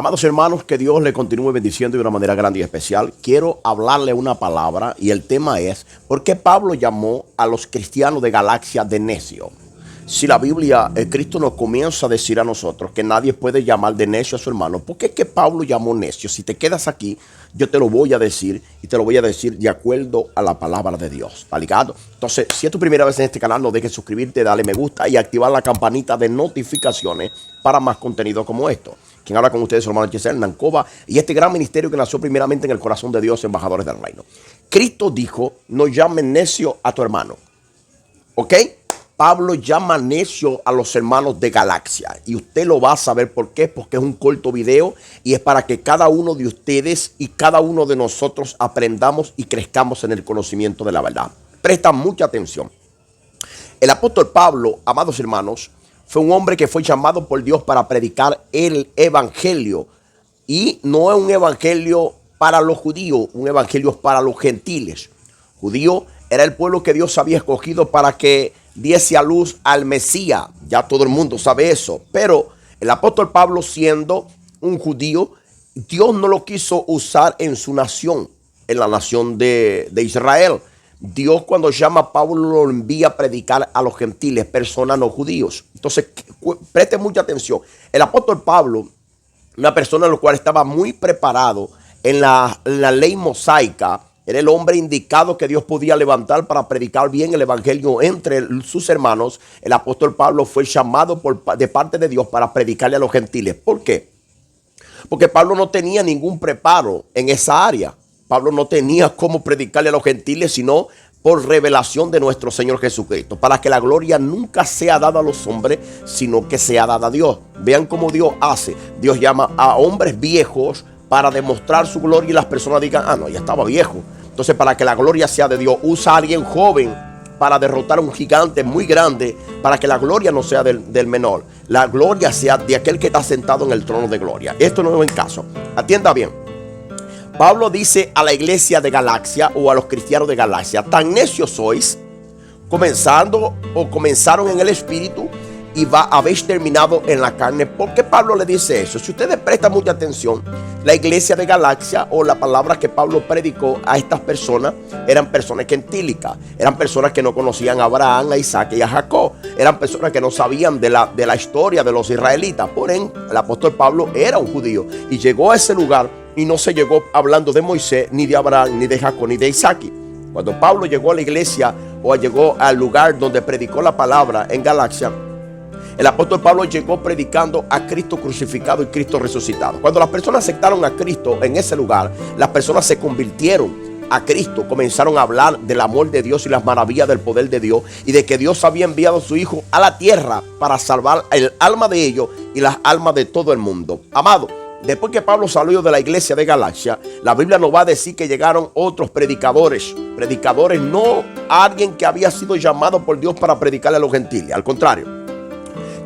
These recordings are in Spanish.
Amados hermanos, que Dios le continúe bendiciendo de una manera grande y especial. Quiero hablarle una palabra y el tema es ¿por qué Pablo llamó a los cristianos de Galacia de necio? Si la Biblia, Cristo nos comienza a decir a nosotros que nadie puede llamar de necio a su hermano, ¿por qué es que Pablo llamó necio? Si te quedas aquí, yo te lo voy a decir y te lo voy a decir de acuerdo a la palabra de Dios. ¿Está ligado? Entonces, si es tu primera vez en este canal, no dejes suscribirte, darle me gusta y activar la campanita de notificaciones para más contenido como esto. Quien habla con ustedes, su hermano Giselle Nancova, y este gran ministerio que nació primeramente en el corazón de Dios, embajadores del reino. Cristo dijo, no llames necio a tu hermano. ¿Ok? Pablo llama necio a los hermanos de Galacia. Y usted lo va a saber por qué, porque es un corto video y es para que cada uno de ustedes y cada uno de nosotros aprendamos y crezcamos en el conocimiento de la verdad. Presta mucha atención. El apóstol Pablo, amados hermanos, fue un hombre que fue llamado por Dios para predicar el evangelio. Y no es un evangelio para los judíos, un evangelio para los gentiles. Judío era el pueblo que Dios había escogido para que diese a luz al Mesías. Ya todo el mundo sabe eso. Pero el apóstol Pablo, siendo un judío, Dios no lo quiso usar en su nación, en la nación de Israel. Dios, cuando llama a Pablo, lo envía a predicar a los gentiles, personas no judíos. Entonces, preste mucha atención. El apóstol Pablo, una persona en la cual estaba muy preparado en la ley mosaica, era el hombre indicado que Dios podía levantar para predicar bien el evangelio entre sus hermanos. El apóstol Pablo fue llamado de parte de Dios para predicarle a los gentiles. ¿Por qué? Porque Pablo no tenía ningún preparo en esa área. Pablo no tenía cómo predicarle a los gentiles, sino por revelación de nuestro Señor Jesucristo, para que la gloria nunca sea dada a los hombres, sino que sea dada a Dios. Vean cómo Dios hace. Dios llama a hombres viejos para demostrar su gloria y las personas digan, ah, no, ya estaba viejo. Entonces, para que la gloria sea de Dios, usa a alguien joven para derrotar a un gigante muy grande, para que la gloria no sea del menor. La gloria sea de aquel que está sentado en el trono de gloria. Esto no es en caso. Atienda bien. Pablo dice a la iglesia de Galacia o a los cristianos de Galacia, tan necios sois, comenzaron en el espíritu y habéis terminado en la carne. ¿Por qué Pablo le dice eso? Si ustedes prestan mucha atención, la iglesia de Galacia o la palabra que Pablo predicó a estas personas eran personas gentílicas, eran personas que no conocían a Abraham, a Isaac y a Jacob, eran personas que no sabían de la historia de los israelitas. Por ende, el apóstol Pablo era un judío y llegó a ese lugar y no se llegó hablando de Moisés, ni de Abraham, ni de Jacob, ni de Isaac. Cuando Pablo llegó a la iglesia o llegó al lugar donde predicó la palabra en Galacia, el apóstol Pablo llegó predicando a Cristo crucificado y Cristo resucitado. Cuando las personas aceptaron a Cristo en ese lugar, las personas se convirtieron a Cristo, comenzaron a hablar del amor de Dios y las maravillas del poder de Dios y de que Dios había enviado a su Hijo a la tierra para salvar el alma de ellos y las almas de todo el mundo. Amado, después que Pablo salió de la iglesia de Galacia, la Biblia nos va a decir que llegaron otros predicadores. Predicadores, no alguien que había sido llamado por Dios para predicarle a los gentiles, al contrario.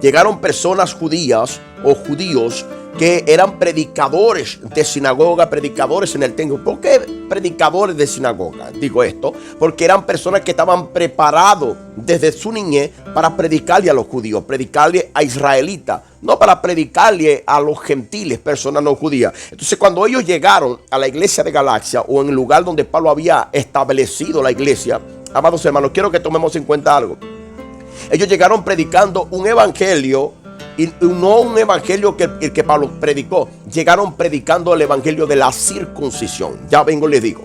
Llegaron personas judías o judíos que eran predicadores de sinagoga, predicadores en el templo. ¿Por qué predicadores de sinagoga? Digo esto porque eran personas que estaban preparados desde su niñez para predicarle a los judíos, predicarle a israelitas, no para predicarle a los gentiles, personas no judías. Entonces, cuando ellos llegaron a la iglesia de Galacia o en el lugar donde Pablo había establecido la iglesia, amados hermanos, quiero que tomemos en cuenta algo. Ellos llegaron predicando un evangelio y no un evangelio que el que Pablo predicó. Llegaron predicando el evangelio de la circuncisión. Ya vengo y les digo.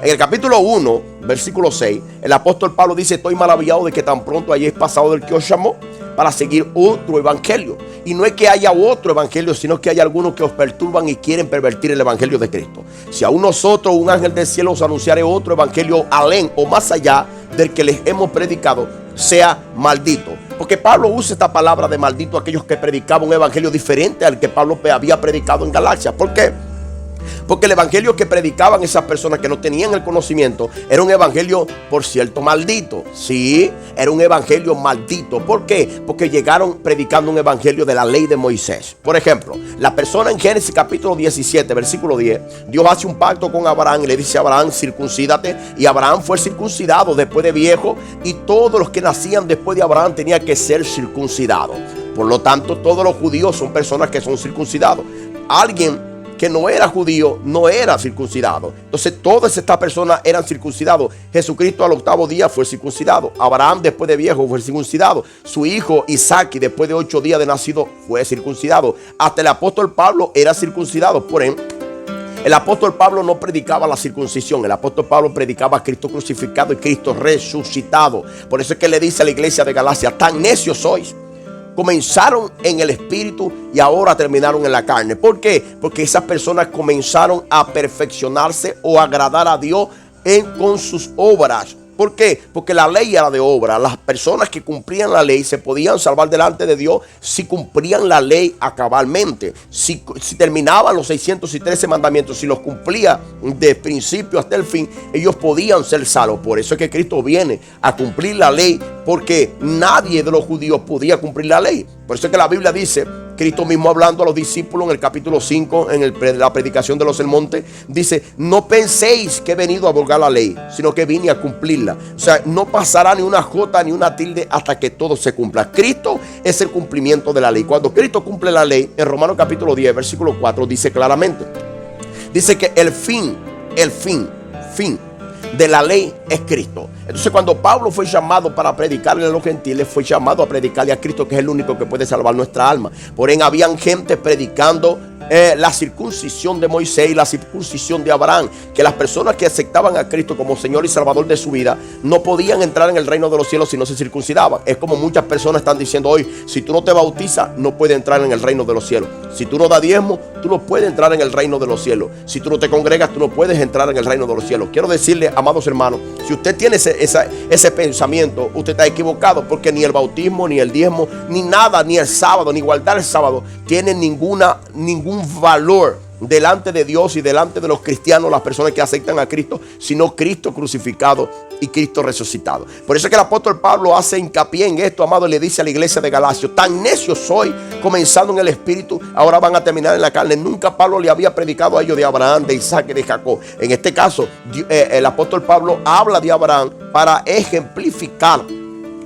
En el capítulo 1, versículo 6, el apóstol Pablo dice, estoy maravillado de que tan pronto hayáis pasado del que os llamó para seguir otro evangelio. Y no es que haya otro evangelio, sino que hay algunos que os perturban y quieren pervertir el evangelio de Cristo. Si aún nosotros, un ángel del cielo, os anunciare otro evangelio alén o más allá del que les hemos predicado, sea maldito. Porque Pablo usa esta palabra de maldito a aquellos que predicaban un evangelio diferente al que Pablo había predicado en Galacia. ¿Por qué? Porque el evangelio que predicaban esas personas que no tenían el conocimiento era un evangelio, por cierto, maldito. Sí, era un evangelio maldito. ¿Por qué? Porque llegaron predicando un evangelio de la ley de Moisés. Por ejemplo, la persona en Génesis capítulo 17, versículo 10, Dios hace un pacto con Abraham y le dice a Abraham, circuncídate. Y Abraham fue circuncidado después de viejo y todos los que nacían después de Abraham tenían que ser circuncidados. Por lo tanto, todos los judíos son personas que son circuncidados. alguien que no era judío no era circuncidado. Entonces todas estas personas eran circuncidados. Jesucristo al 8º día fue circuncidado. Abraham después de viejo fue circuncidado. Su hijo Isaac después de 8 días de nacido fue circuncidado. Hasta el apóstol Pablo era circuncidado. Por ejemplo, el apóstol Pablo no predicaba la circuncisión. El apóstol Pablo predicaba a Cristo crucificado y Cristo resucitado. Por eso es que le dice a la iglesia de Galacia: tan necios sois. Comenzaron en el espíritu y ahora terminaron en la carne. ¿Por qué? Porque esas personas comenzaron a perfeccionarse o agradar a Dios con sus obras. ¿Por qué? Porque la ley era de obra. Las personas que cumplían la ley se podían salvar delante de Dios si cumplían la ley cabalmente. Si terminaban los 613 mandamientos, si los cumplía de principio hasta el fin, ellos podían ser salvos. Por eso es que Cristo viene a cumplir la ley, porque nadie de los judíos podía cumplir la ley. Por eso es que la Biblia dice, Cristo mismo hablando a los discípulos en el capítulo 5, en la predicación de los del monte, dice: no penséis que he venido a abrogar la ley, sino que vine a cumplirla. O sea, no pasará ni una jota ni una tilde hasta que todo se cumpla. Cristo es el cumplimiento de la ley. Cuando Cristo cumple la ley, en Romanos capítulo 10, versículo 4, dice claramente, dice que el fin de la ley es Cristo. Entonces, cuando Pablo fue llamado para predicarle a los gentiles, fue llamado a predicarle a Cristo, que es el único que puede salvar nuestra alma. Por ejemplo, habían gente predicando la circuncisión de Moisés y la circuncisión de Abraham, que las personas que aceptaban a Cristo como Señor y Salvador de su vida no podían entrar en el reino de los cielos si no se circuncidaban. Es como muchas personas están diciendo hoy: si tú no te bautizas, no puedes entrar en el reino de los cielos. Si tú no das diezmo, tú no puedes entrar en el reino de los cielos. Si tú no te congregas, tú no puedes entrar en el reino de los cielos. Quiero decirle, amados hermanos, si usted tiene ese pensamiento, usted está equivocado, porque ni el bautismo, ni el diezmo, ni nada, ni el sábado, ni guardar el sábado tiene ningún valor delante de Dios y delante de los cristianos, las personas que aceptan a Cristo, sino Cristo crucificado y Cristo resucitado. Por eso es que el apóstol Pablo hace hincapié en esto, amado, y le dice a la iglesia de Galacia: tan necios soy, comenzando en el espíritu, ahora van a terminar en la carne. Nunca Pablo le había predicado a ellos de Abraham, de Isaac y de Jacob. En este caso, el apóstol Pablo habla de Abraham para ejemplificar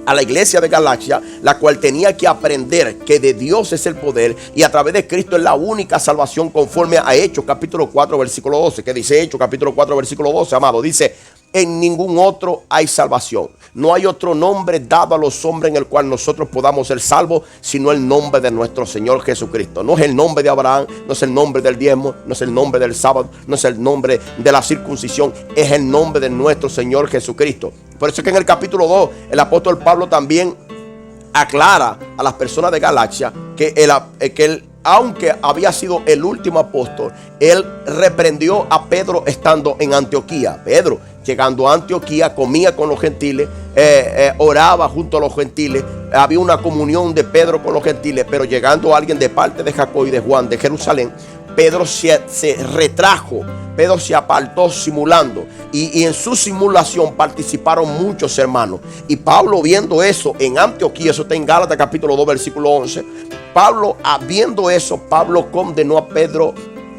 a la iglesia de Galacia, la cual tenía que aprender que de Dios es el poder y a través de Cristo es la única salvación, conforme a Hechos capítulo 4 versículo 12, que dice Hechos capítulo 4 versículo 12, amado, dice: en ningún otro hay salvación. No hay otro nombre dado a los hombres en el cual nosotros podamos ser salvos, sino el nombre de nuestro Señor Jesucristo. No es el nombre de Abraham, no es el nombre del diezmo, no es el nombre del sábado, no es el nombre de la circuncisión, es el nombre de nuestro Señor Jesucristo. Por eso es que en el capítulo 2 el apóstol Pablo también aclara a las personas de Galacia que él, aunque había sido el último apóstol, él reprendió a Pedro estando en Antioquía. Pedro, llegando a Antioquía, comía con los gentiles, oraba junto a los gentiles, había una comunión de Pedro con los gentiles, pero llegando alguien de parte de Jacob y de Juan de Jerusalén, Pedro se retrajo, Pedro se apartó simulando, y en su simulación participaron muchos hermanos. Y Pablo, viendo eso en Antioquía, eso está en Gálatas capítulo 2 versículo 11, Pablo, viendo eso, Pablo condenó a Pedro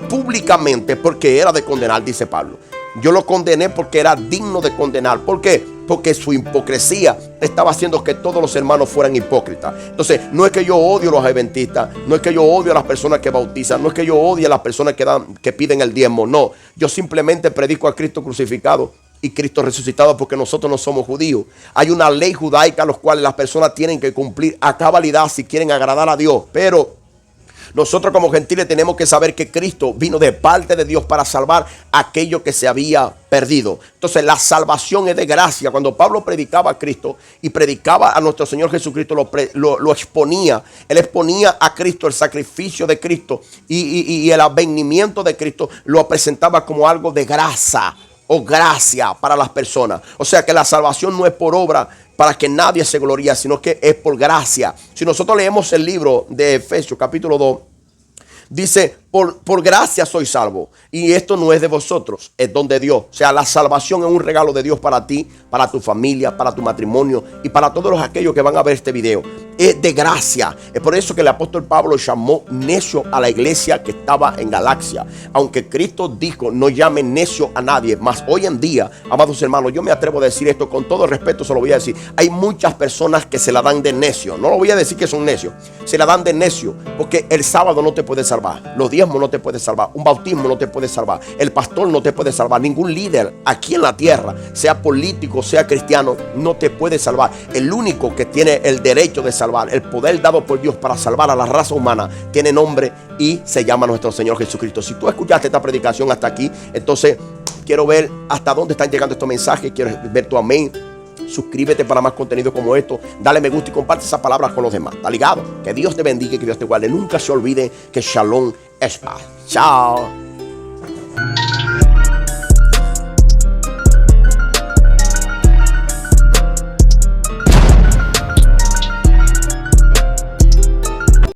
públicamente, porque era de condenar, dice Pablo. Yo lo condené porque era digno de condenar. ¿Por qué? Porque su hipocresía estaba haciendo que todos los hermanos fueran hipócritas. Entonces, no es que yo odio a los adventistas, no es que yo odio a las personas que bautizan, no es que yo odie a las personas que piden el diezmo. No, yo simplemente predico a Cristo crucificado y Cristo resucitado, porque nosotros no somos judíos. Hay una ley judaica a los cuales las personas tienen que cumplir a cabalidad si quieren agradar a Dios. Pero nosotros como gentiles tenemos que saber que Cristo vino de parte de Dios para salvar aquello que se había perdido. Entonces la salvación es de gracia. Cuando Pablo predicaba a Cristo y predicaba a nuestro Señor Jesucristo, lo exponía. Él exponía a Cristo, el sacrificio de Cristo y el advenimiento de Cristo, lo presentaba como algo de gracia o gracia para las personas. O sea que la salvación no es por obra para que nadie se gloríe, sino que es por gracia. Si nosotros leemos el libro de Efesios capítulo 2, dice: por gracia soy salvo, y esto no es de vosotros, es don de Dios. O sea, la salvación es un regalo de Dios para ti, para tu familia, para tu matrimonio y para todos aquellos que van a ver este video. Es de gracia. Es por eso que el apóstol Pablo llamó necio a la iglesia que estaba en Galacia. Aunque Cristo dijo: no llame necio a nadie. Mas hoy en día, amados hermanos, yo me atrevo a decir esto con todo respeto, se lo voy a decir. Hay muchas personas que se la dan de necio. No lo voy a decir que son necios, se la dan de necio, porque el sábado no te puede salvar. Los días diezmo no te puede salvar, un bautismo no te puede salvar, el pastor no te puede salvar, ningún líder aquí en la tierra, sea político, sea cristiano, no te puede salvar. El único que tiene el derecho de salvar, el poder dado por Dios para salvar a la raza humana, tiene nombre y se llama nuestro Señor Jesucristo. Si tú escuchaste esta predicación hasta aquí, entonces quiero ver hasta dónde están llegando estos mensajes, quiero ver tu amén. Suscríbete para más contenido como esto. Dale me gusta y comparte esas palabras con los demás. ¿Está ligado? Que Dios te bendiga y que Dios te guarde. Nunca se olvide que Shalom es paz. Chao.